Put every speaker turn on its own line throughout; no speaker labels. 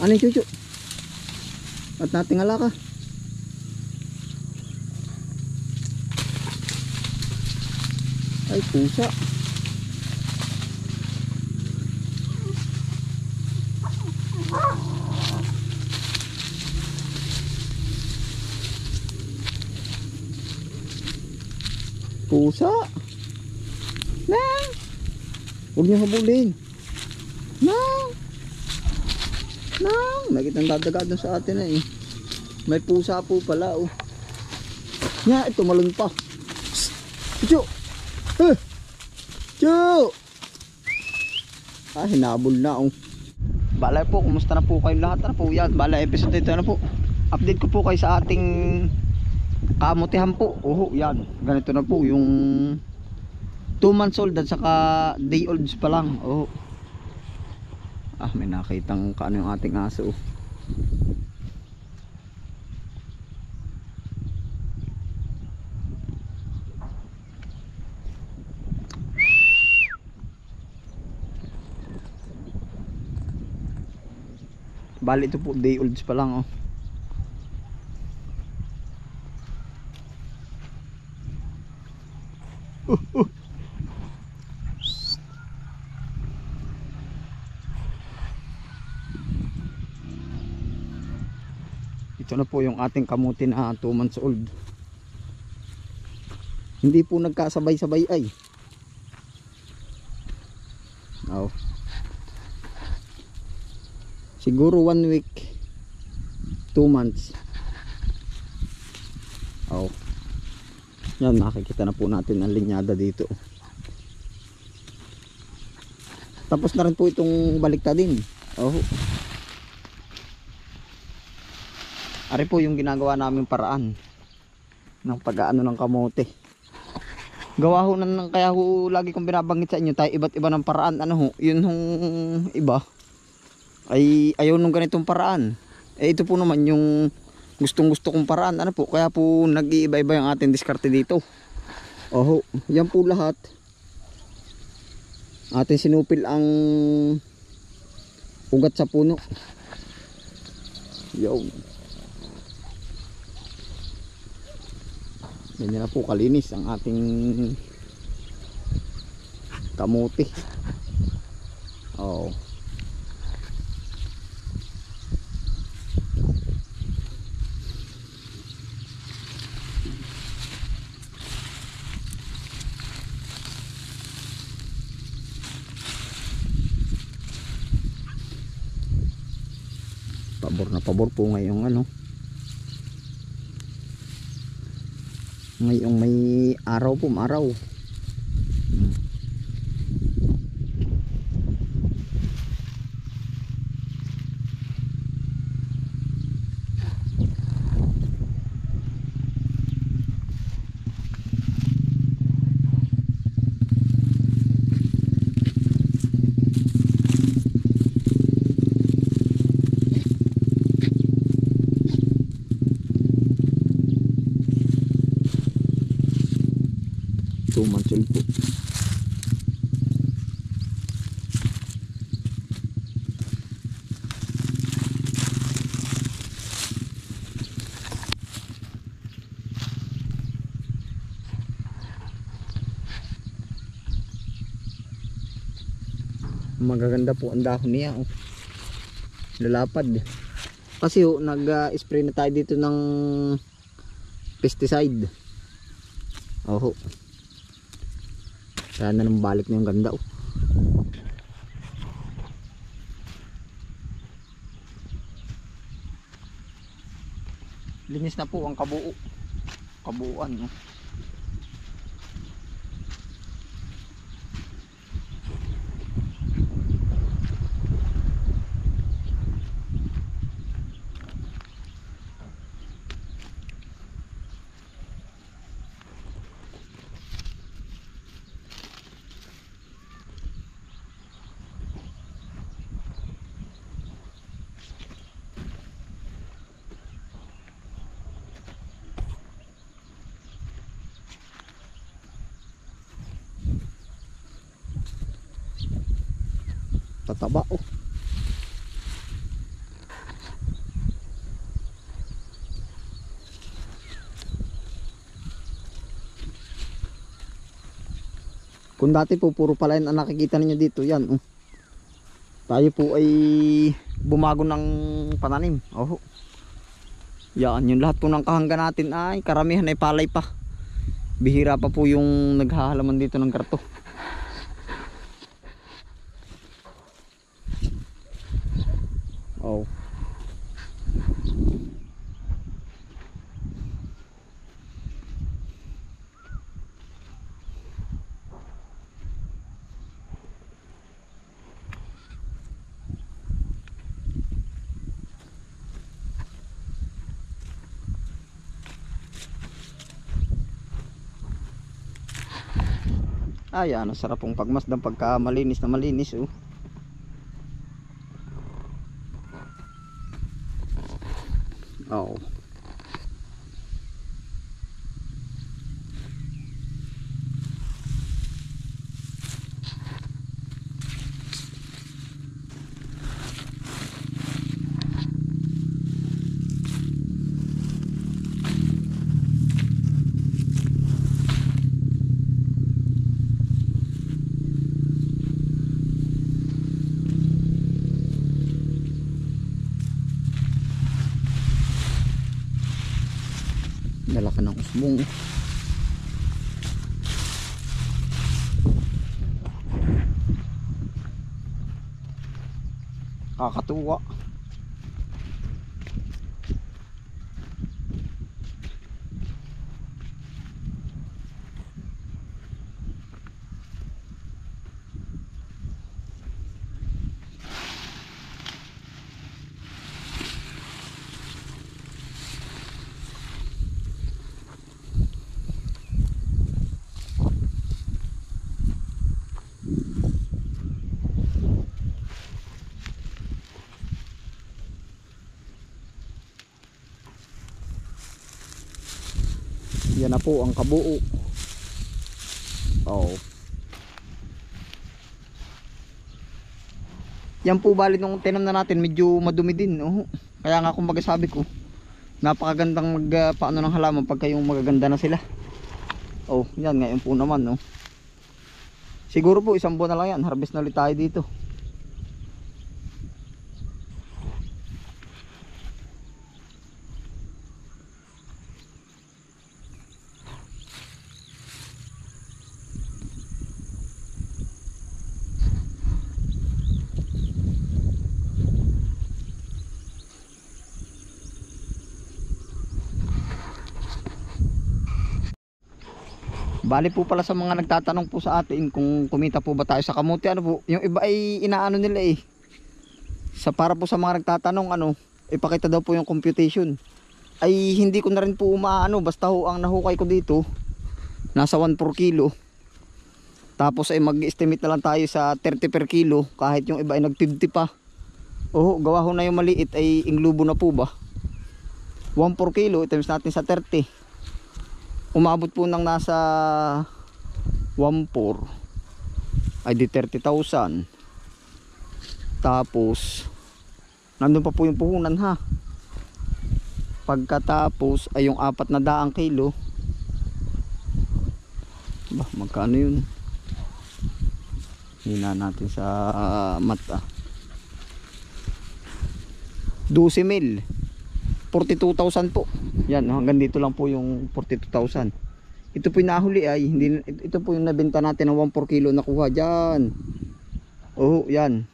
Ano yung chuchu? At natingala ka. Ay, pusa. Pusa. Nang. Huwag niyo habulin. Nang. Nang. Nakita ang dadaga doon sa atin na eh. May pusa po pala oh. Nya, ito malun pa. Chu. Chu. Ah, hinabol na oh. Balay po, kumusta na po kayo lahat? Ano po yan? Balay episode ito na po. Update ko po kayo sa ating kamutihan po. Oh, yan. Ganito na po yung 2 months old at saka day olds pa lang. Oh. Ah, may nakitang kaano yung ating aso. Bali ito po day olds pa lang oh. Ito na po yung ating kamuti na 2 months old. Hindi po nagkasabay-sabay ay. Oh. Siguro 1 week 2 months. Oh. Yan, makikita na po natin ang linyada dito. Tapos na rin po itong baliktadin. Oh. Ari po yung ginagawa naming paraan ng pag-aano ng kamote. Gawa ho ng kaya ho lagi kong binabanggit sa inyo tayo iba't iba ng paraan. Ano ho, yun hong iba ay ayaw nung ganitong paraan. Eh ito po naman yung gustong gusto kong paraan. Ano po, kaya po nag-iiba-iba yung ating diskarte dito. Oh, yan po lahat. Ating sinupil ang ugat sa puno. Yo. Ganyan na po kalinis ang ating kamote. Oh. Pabor na pabor po ngayong ano. Ngayong may araw po, araw. Mansul po. Magaganda po ang dahon niya oh. Lalapad kasi oh, nag-spray na tayo dito ng pesticide. Oh. Kaya na nang balik na yung ganda oh. Linis na po ang kabuuan no? Tataba oh. Kung dati po puro palayan ang nakikita ninyo dito, yan oh. Tayo po ay bumago ng pananim. Oh. Yan, yung lahat po ng kahangga natin ay karamihan ay palay pa. Bihira pa po yung naghahalaman dito ng karto. Oh. Ay, ano, sarap pong pagmasdan pagka malinis na malinis oh. Oh. Dala ka ng usbong. Kakatuwa. Yan na po ang kabuo. Oh. Yan po bali nung tinam na natin medyo madumi din. Oh. Kaya nga kumbaga sabi ko, napakagandang paano ng halaman pagka yung magaganda na sila. Oh, yan ngayon po naman no. Siguro po isang buwan na lang yan, harvest na ulit tayo dito. Bali po pala sa mga nagtatanong po sa atin kung kumita po ba tayo sa kamuti, ano po, yung iba ay inaano nila eh. Para po sa mga nagtatanong ano, ipakita daw po yung computation. Ay hindi ko na rin po umaano, basta ho ang nahukay ko dito, nasa 1 per kilo. Tapos ay mag-estimate na lang tayo sa 30 per kilo, kahit yung iba ay nag-50 pa. Oh, gawa ho na yung maliit ay inglubo na po ba. 1 per kilo, itimes natin sa 30. Umabot po ng nasa 1.4 ay di 30,000. Tapos nandun pa po yung puhunan ha. Pagkatapos ay yung 400 kilo. Bah, magkano yun? Hina natin sa mata. 12,000. 42,000 po. Yan, hanggang dito lang po yung 42,000. Ito po yung nahuli ay hindi, ito po yung nabenta natin ng 1 per kilo nakuha diyan. Oh, yan.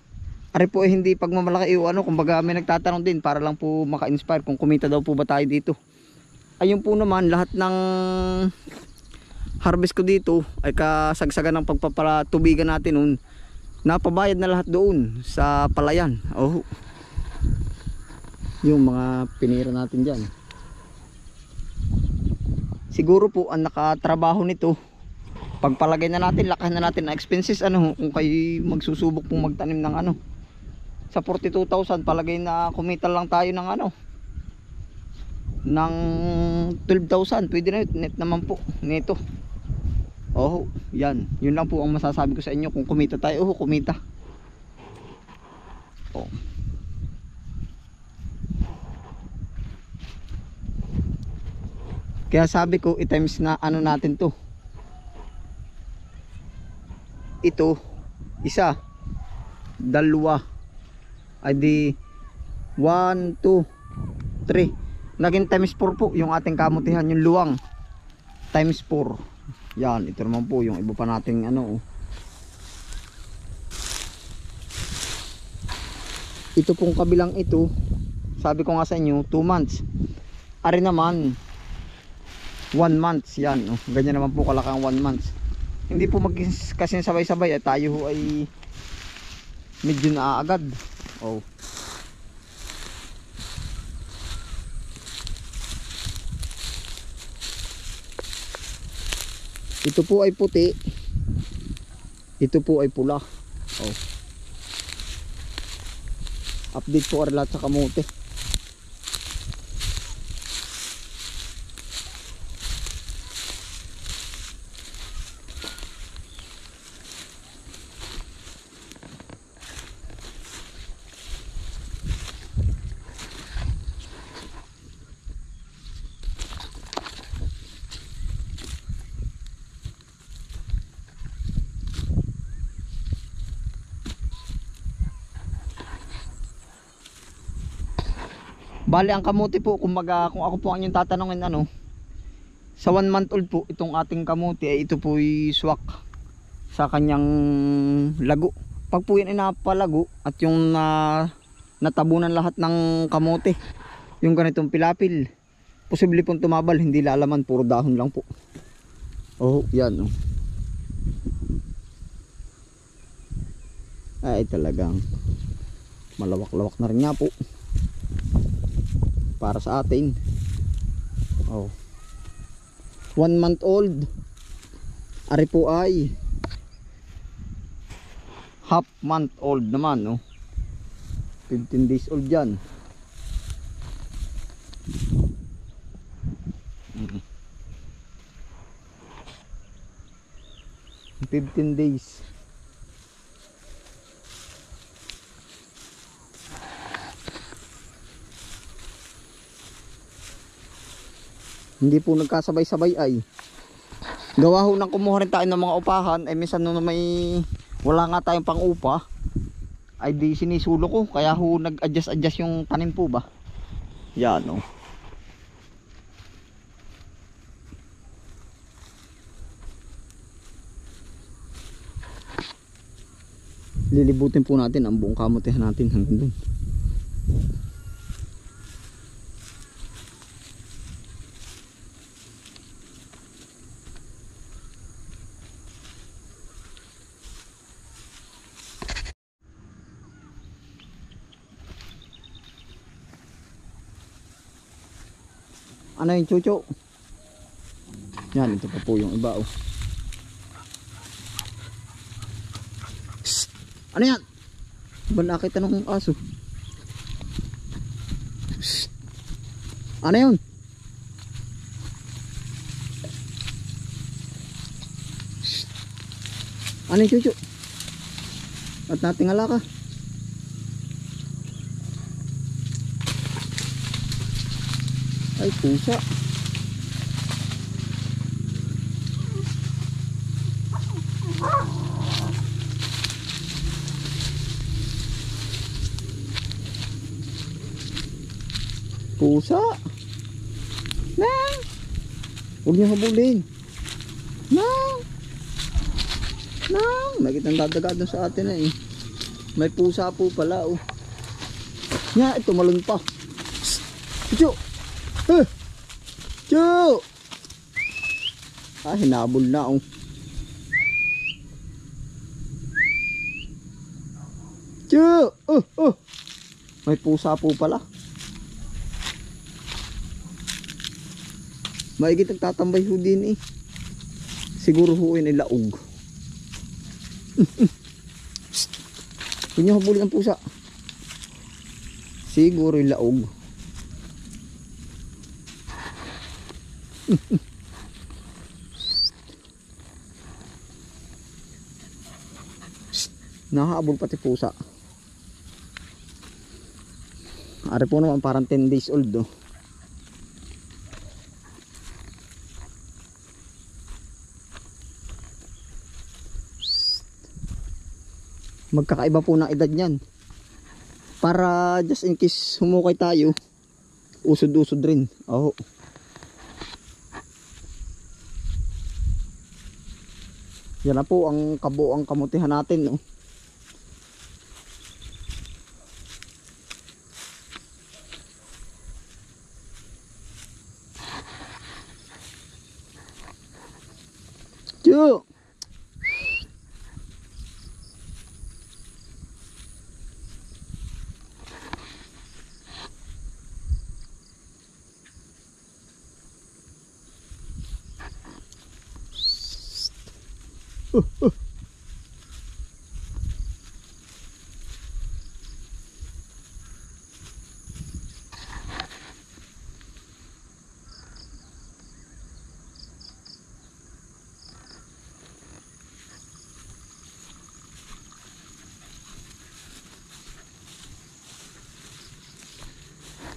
Ari po eh, hindi pagmamalaki ano, kumbaga may nagtatanong din para lang po maka-inspire kung kumita daw po ba tayo dito. Ayun po naman lahat ng harvest ko dito ay kasagsagan ng pagpapatubigan natin noon. Napabayad na lahat doon sa palayan. Oh. Yung mga pinira natin dyan. Siguro po ang nakatrabaho nito, pagpalagay na natin, lakahan na natin ang expenses ano, kung kayo magsusubok pong magtanim ng ano, sa 42,000 palagay na kumita lang tayo ng ano, ng 12,000, pwede na yun, net naman po nito. Oh, yan, yun lang po ang masasabi ko sa inyo. Kung kumita tayo, oh, kumita. Oh. Kaya sabi ko i-times na ano natin to. ito, isa, dalawa, ay di 1, 2, 3. Naging times 4 po yung ating kamutihan, yung luwang. Times 4. Yan, ito naman po yung iba pa nating ano. Ito pong kabilang ito, sabi ko nga sa inyo, 2 months. Ari naman 1 month. Yan, oh. Ganyan naman po kalakang 1 month. Hindi po kasi sabay-sabay tayo ho ay medyo naaagad. Oh. Ito po ay puti. Ito po ay pula. Oh. Update po lahat sa kamote. Bali ang kamote po, kung ako po ang inyong tatanungin ano, sa 1 month old po itong ating kamote ay ito po ay swak sa kanyang lago. Pag po yan ay napalago at yung natabunan lahat ng kamote, yung ganitong pilapil, posible pong tumabal, hindi lalaman, puro dahon lang po. Oh, yan oh. Ay talagang malawak-lawak na rin nga po para sa atin. Oh. 1 month old. Ari po ay half month old naman, no. 15 days old yan. 15 days. Hindi po nagkasabay-sabay ay. Gawa ho nang kumuha rin tayo ng mga upahan ay minsan nung may wala nga tayong pang upa ay di sinisulo ko, kaya ho nag-adjust yung tanim po ba. Yan oh. Lilibutin po natin ang buong kamutihan natin hanggang dun. Ano yung chucho? Yan, ito pa po yung iba oh. Psst! Ano yan? Ba nakita ng aso? Psst! Ano yun? Psst! Ano yung chucho? At natingala ka? Ay pusa. Pusa. Nang. Huwag niyo habulin. Nang. Nang. May kitang dadaga doon sa atin na eh. May pusa po pala oh. Nya, ito malun pa. Chucho. Chu! Ah, hinabol na oh. Chu! May pusa po pala. Maigit nagtatambay ho din eh. Siguro ho ay laog. Huwag niyo habulin ang pusa. Siguro ay laog. Nakahabol pati pusa. Ari po naman parang 10 days old oh. Magkakaiba po ng edad niyan. Para just in case humukay tayo, usod-usod rin. Oh. Yan na po ang kabuang kamutihan natin, no. Yo.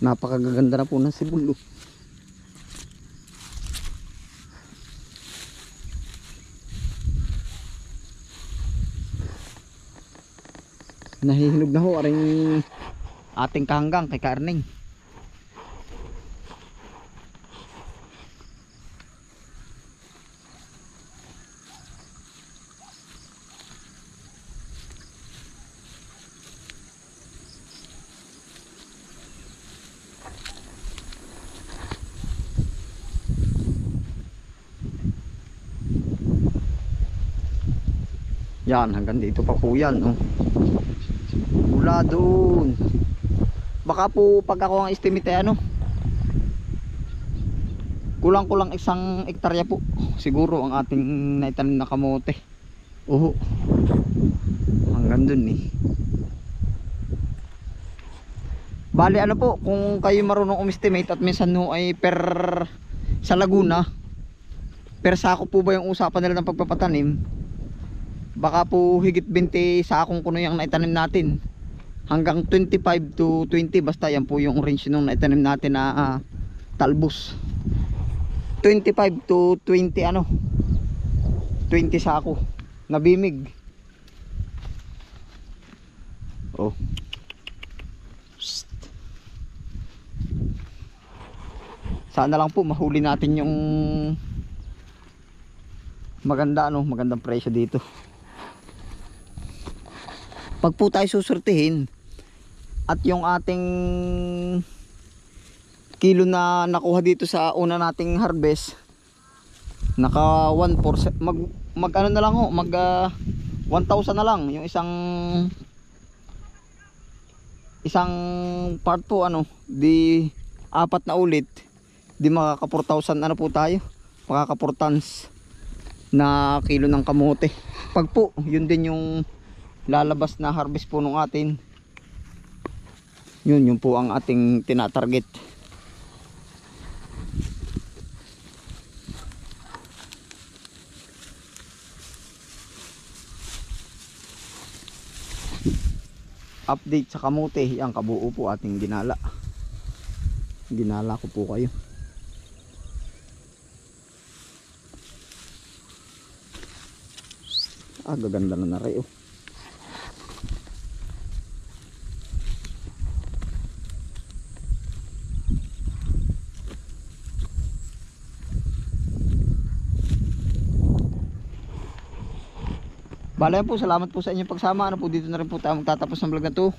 Napakaganda na po ng sibol. Nahihinog na ho aring ating kahanggang kay Karning. Yan, hanggang dito pa po yan, oh. Mula doon. Baka po pag ako ang estimate ay ano, kulang-kulang 1 hektarya po siguro ang ating naitanim na kamote. Oo. Hanggang dun eh. Bali ano po, kung kayo marunong umestimate at minsan no ay per sa Laguna, per sako po ba yung usapan nila ng pagpapatanim? Baka po higit 20 sakong kuno yung naitanim natin. Hanggang 25 to 20, basta yan po yung range nung naitanim natin na talbos. 25 to 20 ano, 20 sako na bimig. Oh. Psst. Sana lang po mahuli natin yung maganda ano, magandang presyo dito. Pag po tayo susurtihin at yung ating kilo na nakuha dito sa una nating harvest, naka 1% mag ano na lang ho, mag 1,000 na lang yung isang part po ano, di 4 na ulit, di makaka 4,000 ano po tayo, makaka 4 tons na kilo ng kamote. Pag po yun din yung lalabas na harvest po nung atin, yun po ang ating tinatarget. Update sa kamote, ang kabuo po ating ginala ko po kayo. Gaganda na rin oh. Bale po, salamat po sa inyong pagsama. Ano po, dito na rin po tayo magtatapos ng vlog na to.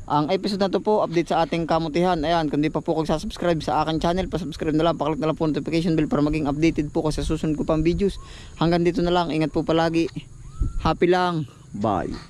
Ang episode na to po, update sa ating kamutihan. Ayan, kung di pa po kayo subscribe sa aking channel, pa-subscribe na lang, paklik na lang po notification bell para maging updated po kasi sa susunod ko pang videos. Hanggang dito na lang, ingat po palagi. Happy lang. Bye.